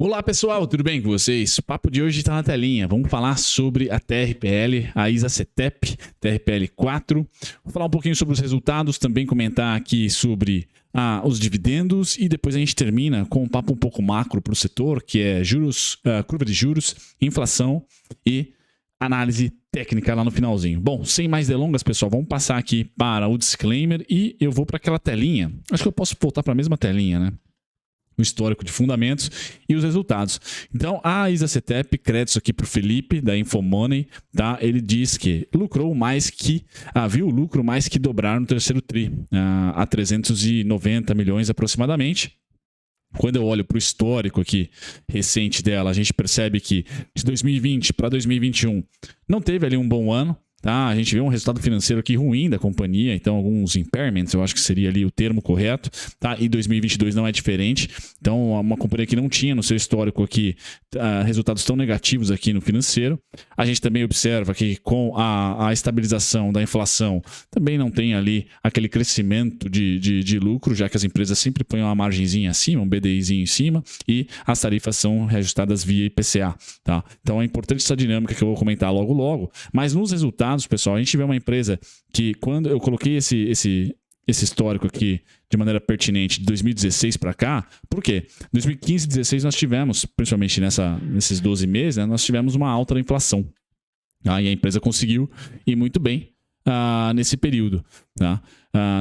Olá pessoal, tudo bem com vocês? O papo de hoje está na telinha. Vamos falar sobre a TRPL, a ISA-CETEP, TRPL 4. Vou falar um pouquinho sobre os resultados, também comentar aqui sobre os dividendos e depois a gente termina com um papo um pouco macro para o setor, que é juros, curva de juros, inflação e análise técnica lá no finalzinho. Bom, sem mais delongas, pessoal, vamos passar aqui para o disclaimer e eu vou para aquela telinha. Acho que eu posso voltar para a mesma telinha, né? O histórico de fundamentos e os resultados. Então, a ISA-CETEP, créditos aqui para o Felipe, da Infomoney, tá? Ele diz que lucrou mais que, viu o lucro mais que dobrar no terceiro TRI, a 390 milhões aproximadamente. Quando eu olho para o histórico aqui recente dela, a gente percebe que de 2020 para 2021 não teve ali um bom ano. Tá, a gente vê um resultado financeiro aqui ruim da companhia, então alguns impairments, eu acho que seria ali o termo correto, tá? E 2022 não é diferente, então uma companhia que não tinha no seu histórico aqui resultados tão negativos aqui no financeiro. A gente também observa que com a estabilização da inflação também não tem ali aquele crescimento de lucro, já que as empresas sempre põem uma margenzinha acima, um BDIzinho em cima, e as tarifas são reajustadas via IPCA, tá? Então é importante essa dinâmica que eu vou comentar logo, mas nos resultados, pessoal, a gente vê uma empresa que, quando eu coloquei esse histórico aqui de maneira pertinente de 2016 para cá, por quê? 2015 e 2016 nós tivemos, principalmente nesses 12 meses, né, nós tivemos uma alta da inflação. Tá? E a empresa conseguiu ir muito bem nesse período. Tá?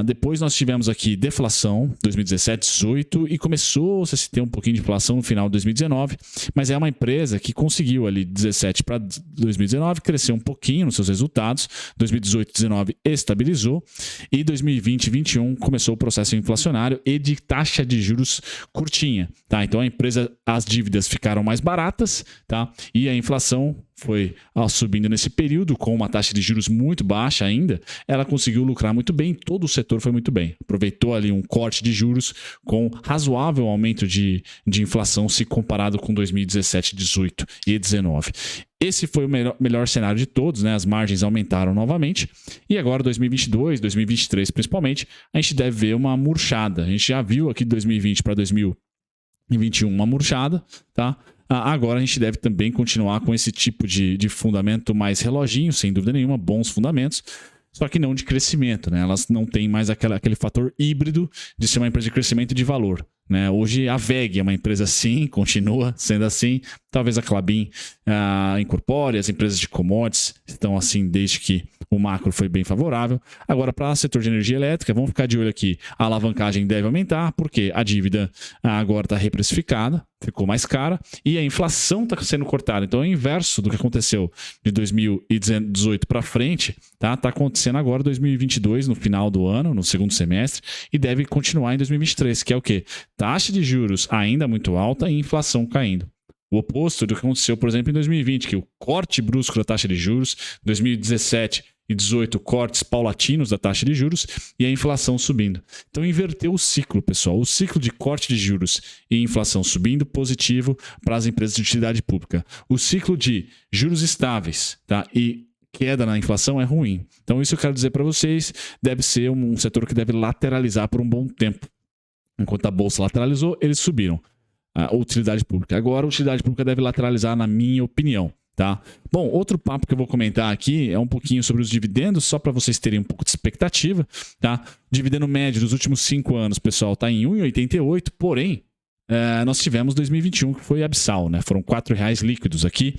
Depois nós tivemos aqui deflação 2017, 2018 e começou a se ter um pouquinho de inflação no final de 2019, mas é uma empresa que conseguiu ali 17 para 2019 crescer um pouquinho nos seus resultados, 2018 e 2019 estabilizou e 2020 e 2021 começou o processo inflacionário e de taxa de juros curtinha. Tá? Então a empresa, as dívidas ficaram mais baratas, tá? E a inflação foi subindo nesse período com uma taxa de juros muito baixa ainda, ela conseguiu lucrar muito bem, todo o setor foi muito bem. Aproveitou ali um corte de juros com razoável aumento de inflação se comparado com 2017, 18 e 19. Esse foi o melhor cenário de todos, né? As margens aumentaram novamente e agora 2022, 2023 principalmente, a gente deve ver uma murchada. A gente já viu aqui de 2020 para 2021 uma murchada, tá? Agora a gente deve também continuar com esse tipo de fundamento mais reloginho, sem dúvida nenhuma, bons fundamentos, só que não de crescimento, né? Elas não têm mais aquele fator híbrido de ser uma empresa de crescimento de valor. Né? Hoje a VEG é uma empresa assim, continua sendo assim. Talvez a Klabin incorpore, as empresas de commodities estão assim desde que o macro foi bem favorável. Agora, para o setor de energia elétrica, vamos ficar de olho aqui. A alavancagem deve aumentar, porque a dívida agora está reprecificada, ficou mais cara, e a inflação está sendo cortada. Então, é o inverso do que aconteceu de 2018 para frente, tá? Está acontecendo agora em 2022, no final do ano, no segundo semestre, e deve continuar em 2023, que é o quê? Taxa de juros ainda muito alta e inflação caindo. O oposto do que aconteceu, por exemplo, em 2020, que o corte brusco da taxa de juros, 2017 e 2018, cortes paulatinos da taxa de juros e a inflação subindo. Então, inverteu o ciclo, pessoal. O ciclo de corte de juros e inflação subindo, positivo para as empresas de utilidade pública. O ciclo de juros estáveis, tá? E queda na inflação é ruim. Então, isso eu quero dizer para vocês, deve ser um setor que deve lateralizar por um bom tempo. Enquanto a bolsa lateralizou, eles subiram. A utilidade pública. Agora, a utilidade pública deve lateralizar, na minha opinião. Tá? Bom, outro papo que eu vou comentar aqui é um pouquinho sobre os dividendos, só para vocês terem um pouco de expectativa. Tá? Dividendo médio dos últimos 5 anos, pessoal, está em 1,88, porém, nós tivemos 2021, que foi abissal, né? Foram R$4 líquidos aqui.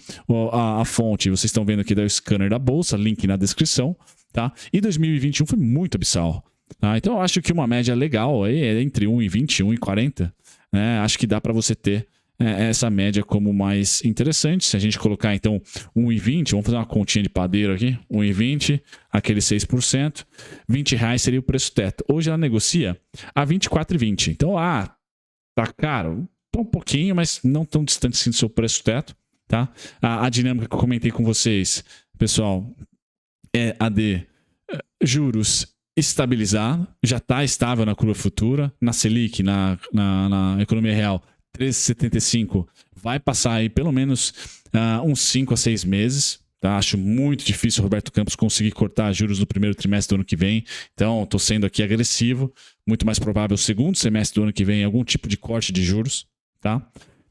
A fonte, vocês estão vendo aqui do scanner da bolsa, link na descrição. Tá? E 2021 foi muito abissal. Tá? Então, eu acho que uma média legal aí é entre 1,20 e 1,40. Né? Acho que dá para você ter essa média como mais interessante. Se a gente colocar, então, 1,20, vamos fazer uma continha de padeiro aqui, 1,20, aquele 6%, R$20 seria o preço teto. Hoje ela negocia a R$24,20. Então, tá caro, tá um pouquinho, mas não tão distante assim do seu preço teto. Tá? A dinâmica que eu comentei com vocês, pessoal, é a de juros estabilizado, já está estável na curva futura, na Selic, na economia real, 13,75 vai passar aí pelo menos uns 5 a 6 meses. Tá? Acho muito difícil o Roberto Campos conseguir cortar juros no primeiro trimestre do ano que vem, então estou sendo aqui agressivo, muito mais provável o segundo semestre do ano que vem algum tipo de corte de juros. Tá?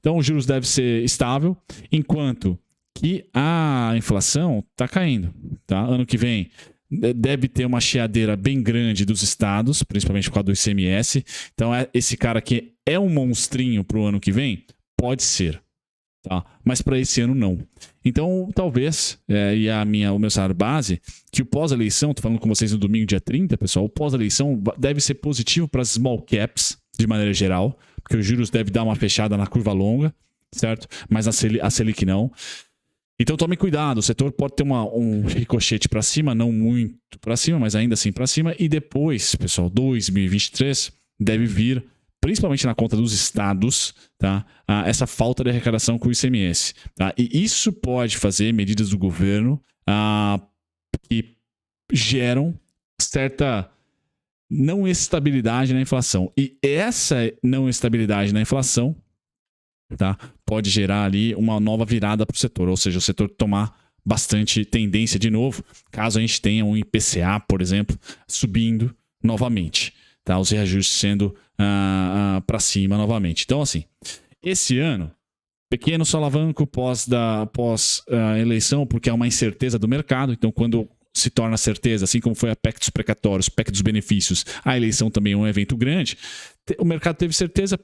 Então, os juros deve ser estável, enquanto que a inflação está caindo. Tá? Ano que vem deve ter uma chiadeira bem grande dos estados, principalmente por causa do ICMS. Então, esse cara aqui é um monstrinho para o ano que vem? Pode ser. Tá? Mas para esse ano, não. Então, talvez, e o meu salário base, que o pós-eleição, estou falando com vocês no domingo, dia 30, pessoal, o pós-eleição deve ser positivo para as small caps, de maneira geral, porque os juros devem dar uma fechada na curva longa, certo? Mas a Selic não. Então tome cuidado, o setor pode ter um ricochete para cima, não muito para cima, mas ainda assim para cima. E depois, pessoal, 2023 deve vir, principalmente na conta dos estados, tá? Essa falta de arrecadação com o ICMS. Tá? E isso pode fazer medidas do governo que geram certa não estabilidade na inflação. E essa não estabilidade na inflação, tá, pode gerar ali uma nova virada para o setor, ou seja, o setor tomar bastante tendência de novo, caso a gente tenha um IPCA, por exemplo, subindo novamente, tá, os reajustes sendo para cima novamente. Então, assim, esse ano, pequeno solavanco pós eleição, porque é uma incerteza do mercado, então quando se torna certeza, assim como foi a PEC dos precatórios, PEC dos benefícios, a eleição também é um evento grande, o mercado teve certeza,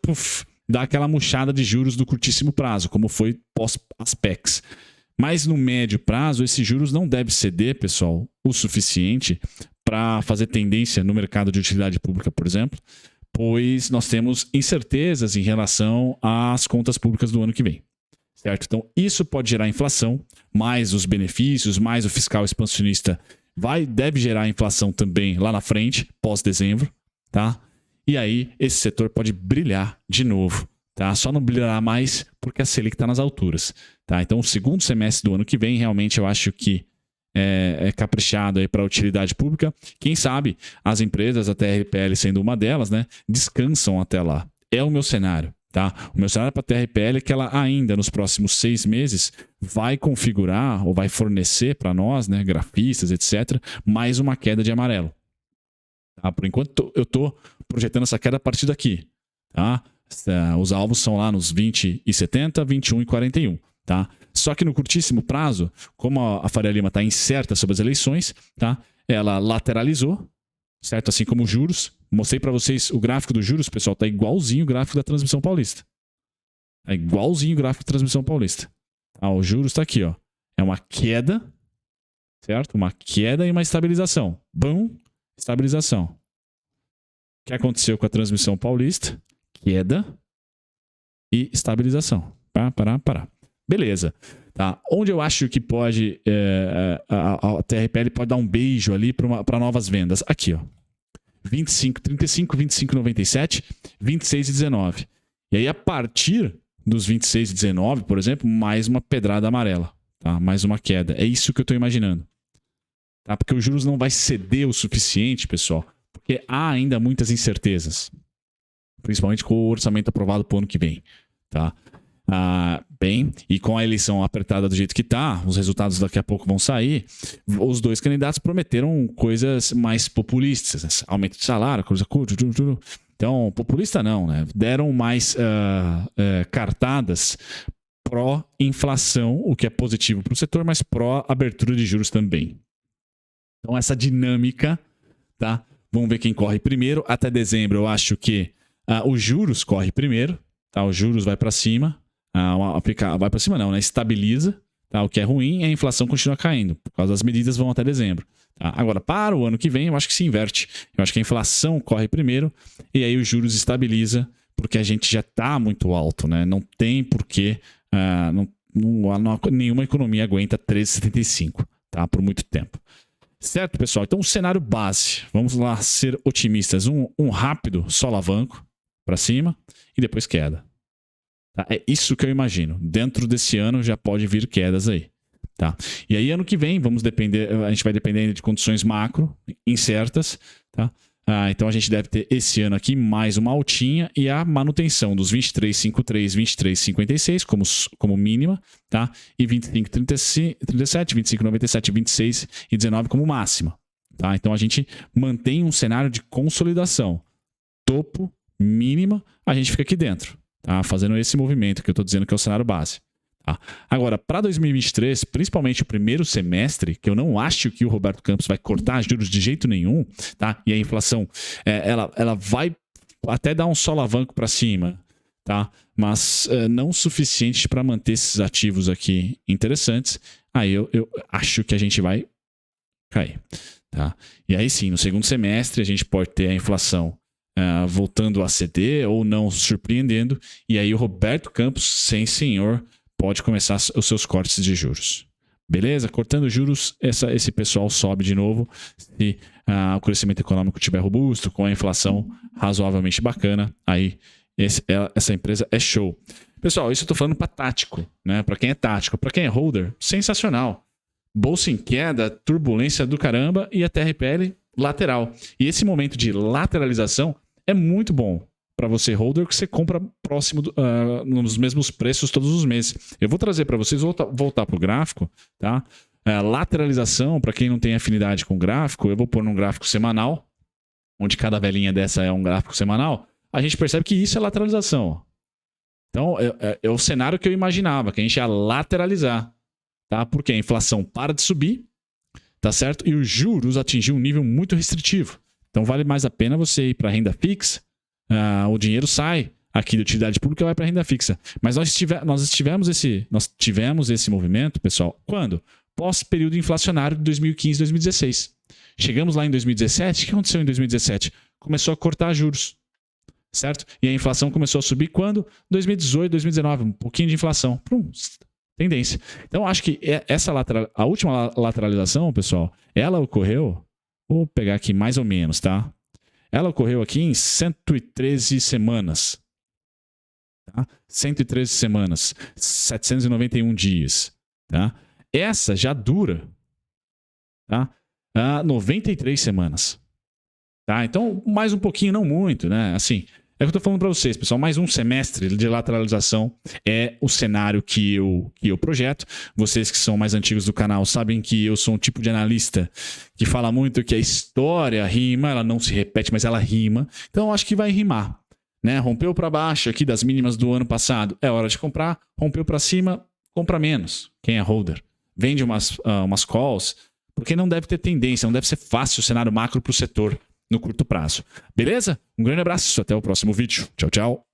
dá aquela murchada de juros do curtíssimo prazo, como foi pós as PECs. Mas no médio prazo, esses juros não devem ceder, pessoal, o suficiente para fazer tendência no mercado de utilidade pública, por exemplo, pois nós temos incertezas em relação às contas públicas do ano que vem. Certo? Então, isso pode gerar inflação, mais os benefícios, mais o fiscal expansionista deve gerar inflação também lá na frente, pós-dezembro, tá? E aí, esse setor pode brilhar de novo, tá? Só não brilhará mais porque a Selic está nas alturas, tá? Então, o segundo semestre do ano que vem, realmente, eu acho que é caprichado aí para a utilidade pública. Quem sabe as empresas, a TRPL sendo uma delas, né, descansam até lá. É o meu cenário. Tá? O meu cenário para a TRPL é que ela ainda nos próximos 6 meses vai configurar ou vai fornecer para nós, né, grafistas, etc., mais uma queda de amarelo. Tá? Por enquanto eu estou projetando essa queda a partir daqui. Tá? Os alvos são lá nos 20,70, 21 e 41. Tá? Só que no curtíssimo prazo, como a Faria Lima está incerta sobre as eleições, tá? Ela lateralizou, certo? Assim como os juros. Mostrei para vocês o gráfico dos juros, pessoal, tá igualzinho o gráfico da Transmissão Paulista. É igualzinho o gráfico da Transmissão Paulista. O juros está aqui, ó. É uma queda, certo? Uma queda e uma estabilização. Bum, estabilização. O que aconteceu com a Transmissão Paulista? Queda e estabilização. Parar. Beleza. Tá? Onde eu acho que pode a TRPL pode dar um beijo ali para novas vendas? Aqui, ó. 25,35, 25,97, 26,19. E aí, a partir dos 26,19, por exemplo, mais uma pedrada amarela. Tá? Mais uma queda. É isso que eu estou imaginando. Tá? Porque os juros não vai ceder o suficiente, pessoal, porque há ainda muitas incertezas. Principalmente com o orçamento aprovado para o ano que vem. Tá? Bem, e com a eleição apertada do jeito que está, os resultados daqui a pouco vão sair, os dois candidatos prometeram coisas mais populistas, aumento de salário, coisa curta, então, populista não, né? Deram mais cartadas pró-inflação, o que é positivo para o setor, mas pró-abertura de juros também. Então, essa dinâmica, tá? Vamos ver quem corre primeiro. Até dezembro, eu acho que os juros corre primeiro, tá? Os juros vai para cima. Vai para cima não, né? Estabiliza, tá? O que é ruim é a inflação continua caindo, por causa das medidas vão até dezembro. Tá? Agora, para o ano que vem, eu acho que se inverte. Eu acho que a inflação corre primeiro e aí os juros estabiliza, porque a gente já está muito alto, né? Não tem porquê, nenhuma economia aguenta 13,75, tá? Por muito tempo. Certo, pessoal? Então, o cenário base, vamos lá ser otimistas. Um rápido solavanco para cima e depois queda. Tá? É isso que eu imagino. Dentro desse ano já pode vir quedas aí. Tá? E aí, ano que vem, a gente vai depender de condições macro incertas. Tá? Então, a gente deve ter esse ano aqui mais uma altinha e a manutenção dos 23,53, 23,56 como mínima, tá? E 25,37, 25,97, 26,19 como máxima. Tá? Então, a gente mantém um cenário de consolidação. Topo, mínima, a gente fica aqui dentro. tá? Fazendo esse movimento que eu estou dizendo que é o cenário base. Tá? Agora, para 2023, principalmente o primeiro semestre, que eu não acho que o Roberto Campos vai cortar juros de jeito nenhum, tá? E a inflação, ela vai até dar um solavanco para cima, tá? Mas não o suficiente para manter esses ativos aqui interessantes. Aí eu acho que a gente vai cair, tá? E aí sim, no segundo semestre a gente pode ter a inflação voltando a ceder ou não surpreendendo, e aí o Roberto Campos, sem senhor, pode começar os seus cortes de juros. Beleza? Cortando juros, esse pessoal sobe de novo se o crescimento econômico estiver robusto, com a inflação razoavelmente bacana, aí essa empresa é show. Pessoal, isso eu estou falando para tático, né? Para quem é tático. Para quem é holder, sensacional. Bolsa em queda, turbulência do caramba e a TRPL lateral. E esse momento de lateralização é muito bom para você holder, que você compra próximo nos mesmos preços todos os meses. Eu vou trazer para vocês, voltar para o gráfico, tá? Lateralização, para quem não tem afinidade com gráfico, eu vou pôr num gráfico semanal, onde cada velhinha dessa é um gráfico semanal. A gente percebe que isso é lateralização. Então, é o cenário que eu imaginava, que a gente ia lateralizar, tá? Porque a inflação para de subir, tá certo? E os juros atingiu um nível muito restritivo. Então, vale mais a pena você ir para renda fixa. O dinheiro sai aqui da utilidade pública e vai para a renda fixa. Mas nós tivemos esse movimento, pessoal, quando? Pós-período inflacionário de 2015 2016. Chegamos lá em 2017, o que aconteceu em 2017? Começou a cortar juros, certo? E a inflação começou a subir quando? 2018, 2019, um pouquinho de inflação. Tendência. Então, acho que a última lateralização, pessoal, ela ocorreu, vou pegar aqui mais ou menos, tá? Ela ocorreu aqui em 113 semanas. Tá? 113 semanas. 791 dias. Tá? Essa já dura, tá? 93 semanas. Tá? Então, mais um pouquinho, não muito, né? Assim, é o que eu estou falando para vocês, pessoal. Mais um semestre de lateralização é o cenário que eu projeto. Vocês que são mais antigos do canal sabem que eu sou um tipo de analista que fala muito que a história rima, ela não se repete, mas ela rima. Então, eu acho que vai rimar, né? Rompeu para baixo aqui das mínimas do ano passado, é hora de comprar. Rompeu para cima, compra menos. Quem é holder? Vende umas calls, porque não deve ter tendência, não deve ser fácil o cenário macro para o setor no curto prazo. Beleza? Um grande abraço, até o próximo vídeo. Tchau, tchau.